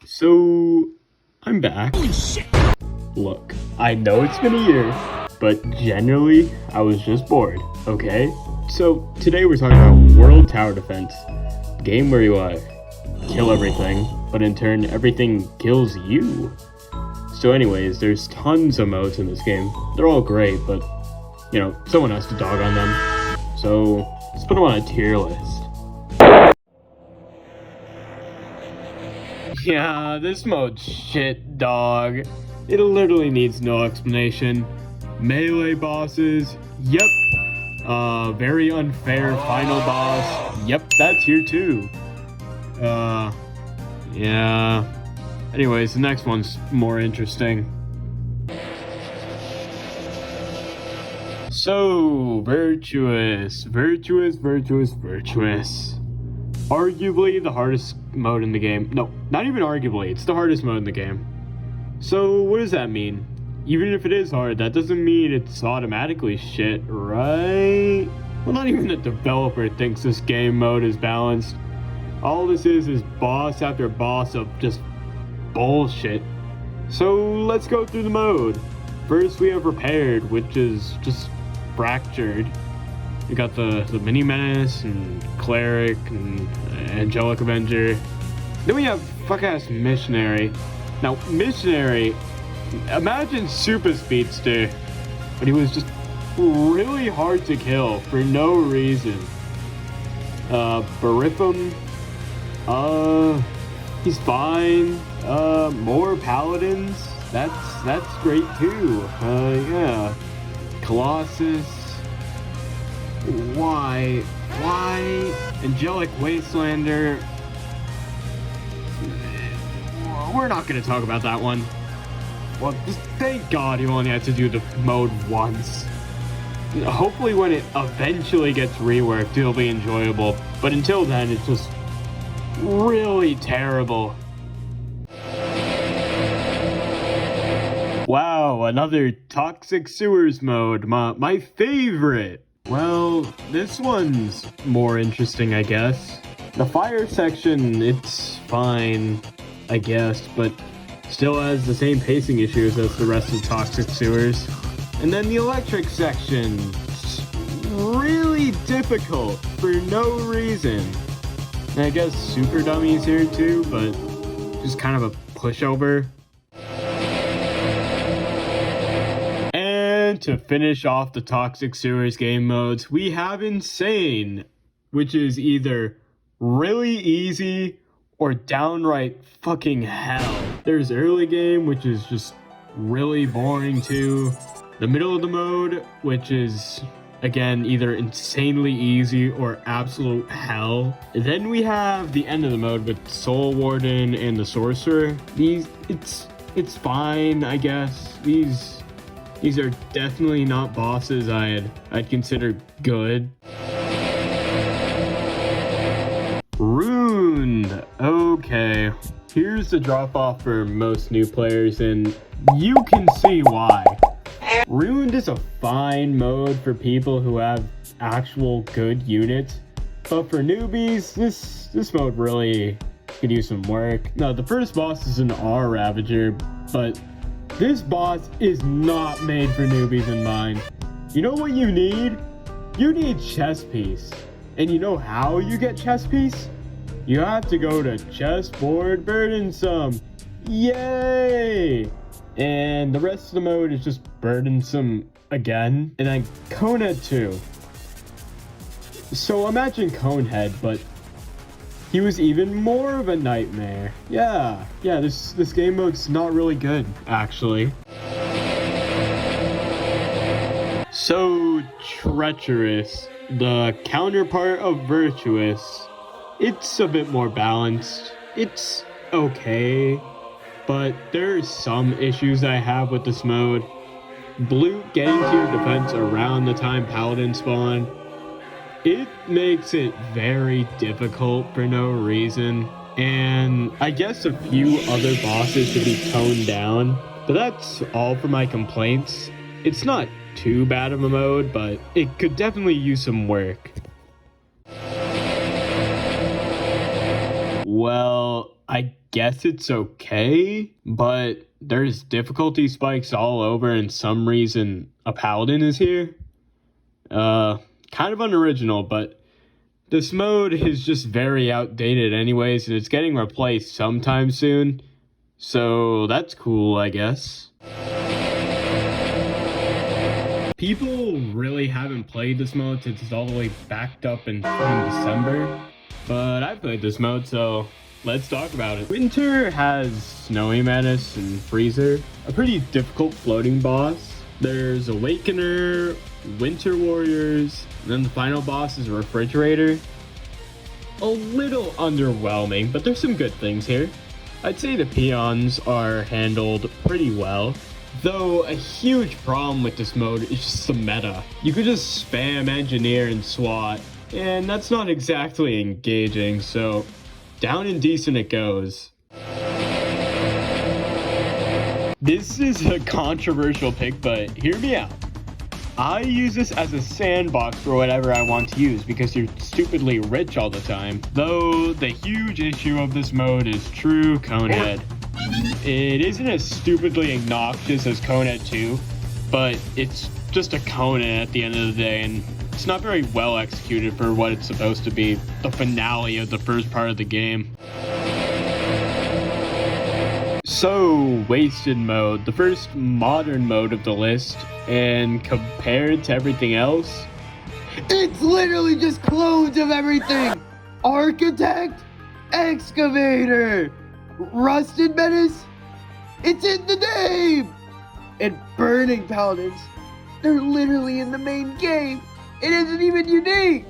So, I'm back. Holy shit! Look, I know it's been a year, but generally, I was just bored, okay? So, today we're talking about World Tower Defense. Game where you, kill everything, but in turn, everything kills you. So anyways, there's tons of modes in this game. They're all great, but, you know, someone has to dog on them. So, let's put them on a tier list. Yeah, this mode's shit, dog. It literally needs no explanation. Melee bosses, yep. Very unfair final boss, yep, that's here too. Yeah. Anyways, the next one's more interesting. So, Virtuous. Arguably the hardest mode in the game. No, not even arguably, it's the hardest mode in the game. So, what does that mean? Even if it is hard, that doesn't mean it's automatically shit, right? Well, not even the developer thinks this game mode is balanced. All this is boss after boss of just bullshit. So, let's go through the mode. First, we have Repaired, which is just fractured. We got the Mini Menace and Cleric and Angelic Avenger. Then we have fuck-ass Missionary. Now, Missionary, imagine Super Speedster, but he was just really hard to kill for no reason. Bariphum, he's fine. More Paladins, that's great too. Yeah. Colossus. Why? Angelic Wastelander. We're not gonna talk about that one. Well, just thank God you only had to do the mode once. Hopefully when it eventually gets reworked, it'll be enjoyable. But until then, it's just really terrible. Wow, another Toxic Sewers mode, my favorite. Well, this one's more interesting, I guess. The fire section, it's fine, I guess, but still has the same pacing issues as the rest of Toxic Sewers. And then the electric section, it's really difficult for no reason. And I guess Super Dummy's here too, but just kind of a pushover. And to finish off the Toxic Sewers game modes, we have Insane, which is either really easy or downright fucking hell. There's early game, which is just really boring too. The middle of the mode, which is, again, either insanely easy or absolute hell. And then we have the end of the mode with Soul Warden and the Sorcerer. It's fine, I guess. These are definitely not bosses I'd consider good. Ruined. Okay. Here's the drop off for most new players, and you can see why. Ruined is a fine mode for people who have actual good units, but for newbies, this mode really could use some work. Now, the first boss is an R Ravager, but this boss is not made for newbies in mind. You know what you need? You need Chess Piece. And you know how you get Chess Piece? You have to go to Chessboard Burdensome. Yay! And the rest of the mode is just burdensome again. And then Conehead too. So imagine Conehead, but he was even more of a nightmare. Yeah, this game mode's not really good, actually. So, Treacherous, the counterpart of Virtuous, it's a bit more balanced. It's okay, but there are some issues I have with this mode. Blue getting to your defense around the time Paladin spawn, it makes it very difficult for no reason. And I guess a few other bosses should be toned down, but that's all for my complaints. It's not too bad of a mode, but it could definitely use some work. Well, I guess it's okay, but there's difficulty spikes all over, and some reason a paladin is here. Kind of unoriginal, but this mode is just very outdated anyways, and it's getting replaced sometime soon. So that's cool, I guess. People really haven't played this mode since it's all the way backed up in December. But I played this mode, so let's talk about it. Winter has Snowy Menace and Freezer, a pretty difficult floating boss. There's Awakener, Winter Warriors, and then the final boss is Refrigerator. A little underwhelming, but there's some good things here. I'd say the peons are handled pretty well, though a huge problem with this mode is just the meta. You could just spam engineer and SWAT, and that's not exactly engaging, so down and decent it goes. This is a controversial pick, but hear me out. I use this as a sandbox for whatever I want to use because you're stupidly rich all the time. Though the huge issue of this mode is true Conehead. It isn't as stupidly obnoxious as Conehead 2, but it's just a Conehead at the end of the day, and it's not very well executed for what it's supposed to be, the finale of the first part of the game. So, Wasted Mode, the first modern mode of the list, and compared to everything else, it's literally just clones of everything! Architect, Excavator, Rusted Menace, it's in the name! And Burning Paladins, they're literally in the main game. It isn't even unique!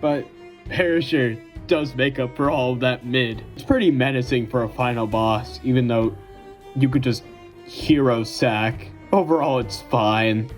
But Perisher does make up for all of that mid. It's pretty menacing for a final boss, even though you could just hero sack. Overall, it's fine.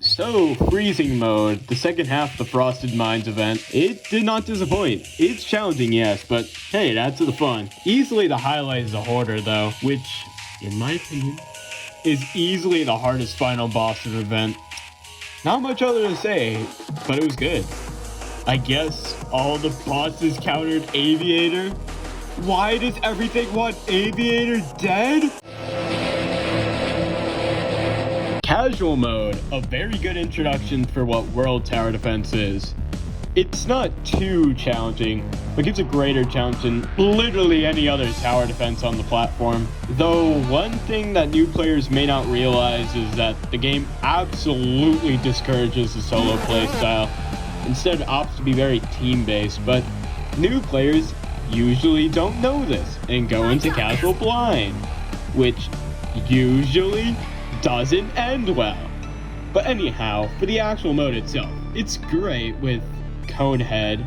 So, Freezing Mode, the second half of the Frosted Mines event, it did not disappoint. It's challenging, yes, but hey, it adds to the fun. Easily the highlight is the Hoarder, though, which, in my opinion, is easily the hardest final boss of the event. Not much other to say, but it was good. I guess all the bosses countered Aviator? Why does everything want Aviator dead? Casual Mode, a very good introduction for what World Tower Defense is. It's not too challenging, but gives a greater challenge than literally any other tower defense on the platform. Though one thing that new players may not realize is that the game absolutely discourages the solo playstyle. Instead, it opts to be very team-based, but new players usually don't know this and go into casual blind, which usually doesn't end well. But anyhow, for the actual mode itself, it's great, with Conehead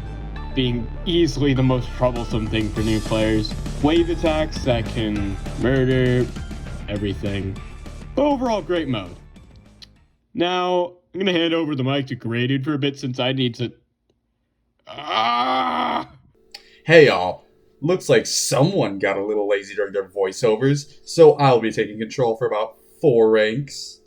being easily the most troublesome thing for new players. Wave attacks that can murder everything. But overall, great mode. Now, I'm gonna hand over the mic to graydude for a bit since I need to... Hey y'all, looks like someone got a little lazy during their voiceovers, so I'll be taking control for about 4 ranks.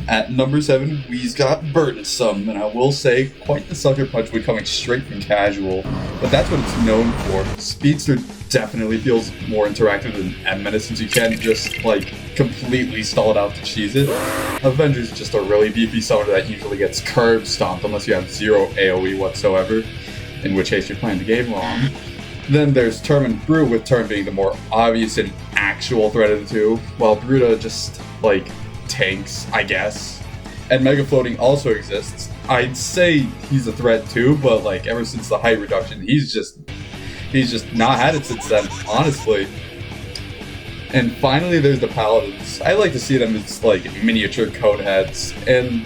At number 7, we've got Burdensome, and I will say, quite the sucker punch when coming straight from casual, but that's what it's known for. Speedster definitely feels more interactive than M-Menace, since you can't just, completely stall it out to cheese it. Avenger's just a really beefy summoner that usually gets curb stomped unless you have 0 AoE whatsoever, in which case you're playing the game wrong. Then there's Term and Brute, with Term being the more obvious and actual threat of the two, while Bruta just, tanks, I guess. And Mega Floating also exists. I'd say he's a threat too, but ever since the height reduction, he's just not had it since then, honestly. And finally there's the Paladins. I like to see them as miniature Coneheads, and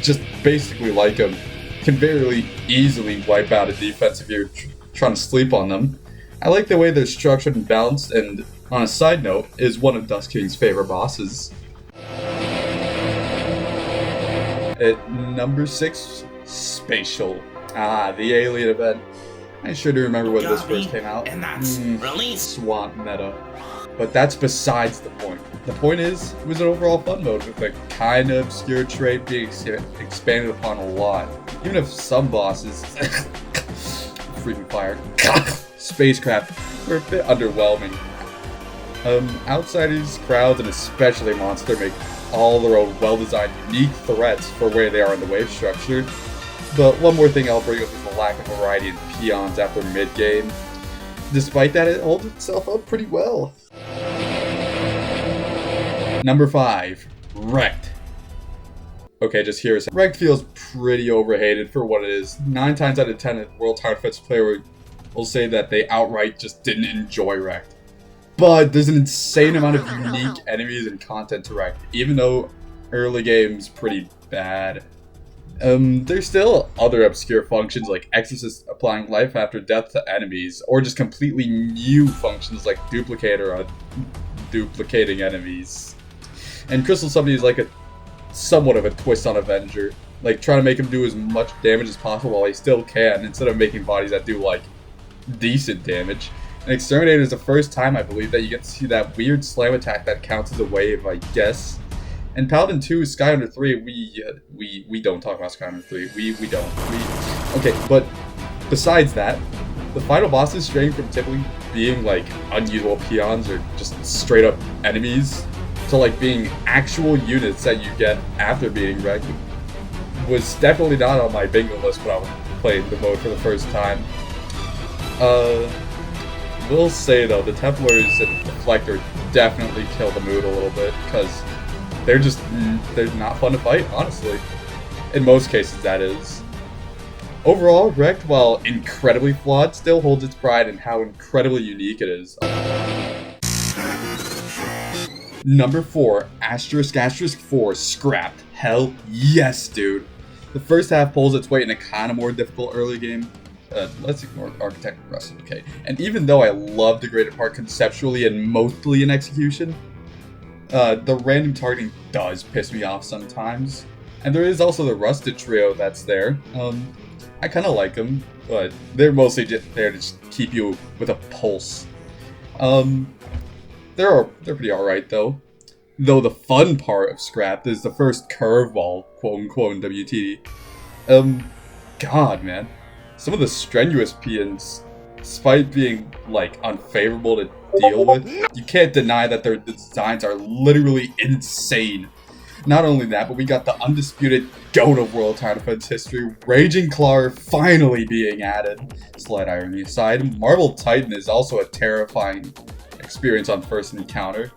just basically them. Can very easily wipe out a defense if you're trying to sleep on them. I like the way they're structured and balanced, and on a side note, is one of Dust King's favorite bosses. At number 6, Spatial. The Alien event. I sure do remember when this first came out. And that's release. Swamp meta. But that's besides the point. The point is, it was an overall fun mode with a kind of obscure trait being expanded upon a lot. Even if some bosses, freaking fire, spacecraft, were a bit underwhelming. Outsiders, crowds, and especially Monster make all their own well-designed, unique threats for where they are in the wave structure. But one more thing I'll bring up is the lack of variety in peons after mid-game. Despite that, it holds itself up pretty well. Number 5, Wrecked. Okay, just hear us. Wrecked feels pretty overhated for what it is. 9 times out of 10, a World Tower Defense player will say that they outright just didn't enjoy Wrecked. But there's an insane amount of unique enemies and content to Wrecked, even though early game's pretty bad. There's still other obscure functions like Exorcist applying life after death to enemies, or just completely new functions like Duplicator on duplicating enemies. And Crystal Summoning is like somewhat of a twist on Avenger, like trying to make him do as much damage as possible while he still can, instead of making bodies that do like decent damage. And Exterminator is the first time, I believe, that you get to see that weird slam attack that counts as a wave, I guess. And Paladin 2, Sky Under 3, we don't talk about Sky Under 3. We don't. Okay, but besides that, the final bosses stray from typically being like unusual peons or just straight up enemies to like being actual units that you get after being wrecked was definitely not on my bingo list when I was playing the mode for the first time. Will say though, the Templars and Deflector definitely kill the mood a little bit because they're not fun to fight, honestly. In most cases, that is. Overall, Wrecked, while incredibly flawed, still holds its pride in how incredibly unique it is. Number 4, ******** 4, Scrapped. Hell yes, dude. The first half pulls its weight in a kind of more difficult early game. Let's ignore Architect and Rusted, okay. And even though I love Degraded Part conceptually and mostly in execution, the random targeting does piss me off sometimes. And there is also the Rusted trio that's there. I kind of like them, but they're mostly just there to just keep you with a pulse. They're pretty alright though. Though the fun part of Scrapped is the first curveball, quote unquote, in WTD. God, man. Some of the strenuous peons, despite being, like, unfavorable to deal with, you can't deny that their designs are literally insane. Not only that, but we got the undisputed GOAT of World Tower Defense history, Raging Claw, finally being added. Slight irony aside, Marble Titan is also a terrifying experience on first encounter,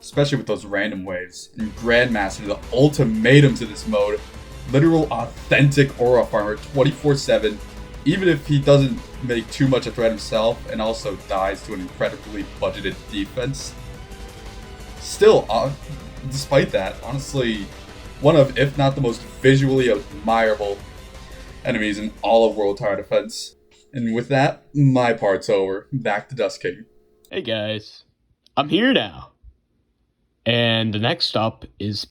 especially with those random waves. And Grandmaster, the ultimatum to this mode, literal authentic aura farmer 24/7, even if he doesn't make too much a threat himself and also dies to an incredibly budgeted defense. Still, despite that, honestly, one of, if not the most visually admirable enemies in all of World Tower Defense. And with that, my part's over. Back to Dust King. Hey guys, I'm here now. And the next stop is...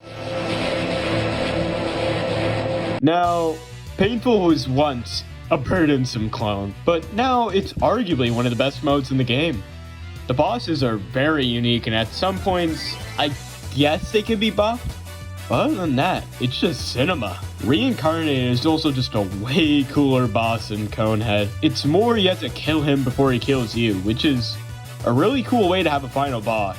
Now, Painful was once a burdensome clone, but now it's arguably one of the best modes in the game. The bosses are very unique, and at some points, I guess they can be buffed. But other than that, it's just cinema. Reincarnated is also just a way cooler boss than Conehead. It's more you have to kill him before he kills you, which is a really cool way to have a final boss.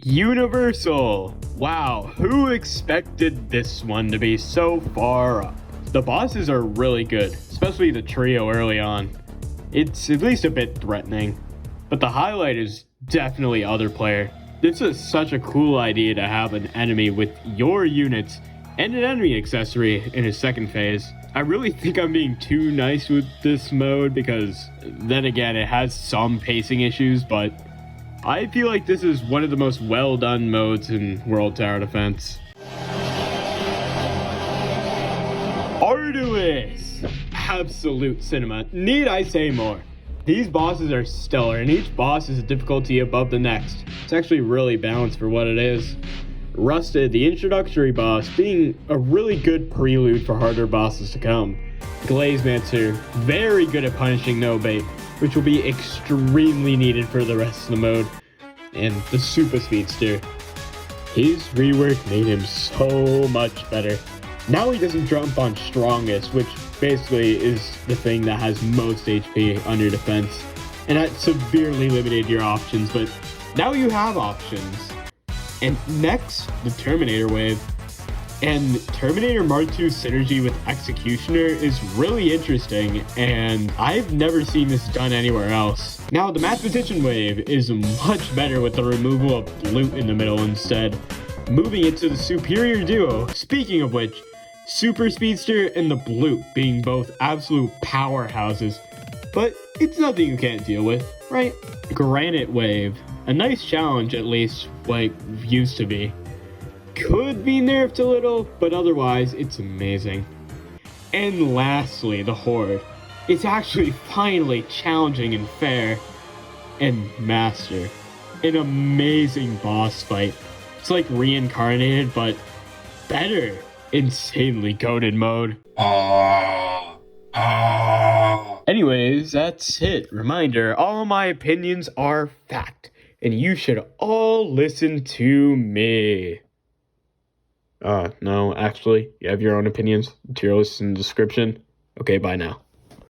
Universal. Wow, who expected this one to be so far up? The bosses are really good, especially the trio early on. It's at least a bit threatening, but the highlight is definitely other player. This is such a cool idea to have an enemy with your units and an enemy accessory in his second phase. I really think I'm being too nice with this mode because then again it has some pacing issues, but I feel like this is one of the most well done modes in World Tower Defense. Arduous! Absolute cinema. Need I say more? These bosses are stellar, and each boss is a difficulty above the next. It's actually really balanced for what it is. Rusted, the introductory boss, being a really good prelude for harder bosses to come. Glazemancer, very good at punishing no bait. which will be extremely needed for the rest of the mode. And the Super Speedster. His rework made him so much better. Now he doesn't jump on strongest, which basically is the thing that has most HP under defense. And that severely limited your options, but now you have options. And next, the Terminator wave. And Terminator Mark II's synergy with Executioner is really interesting, and I've never seen this done anywhere else. Now, the Mathematician wave is much better with the removal of Loot in the middle instead, moving it to the superior duo. Speaking of which, Super Speedster and the Bloop being both absolute powerhouses, but it's nothing you can't deal with, right? Granite wave, a nice challenge at least, like used to be. Could be nerfed a little, but otherwise it's amazing. And lastly, the Horde. It's actually finally challenging and fair. And Master. An amazing boss fight. It's like reincarnated, but better. Insanely goated mode. Anyways, that's it. Reminder, all my opinions are fact. And you should all listen to me. No, actually, you have your own opinions. Tier list in the description. Okay, bye now.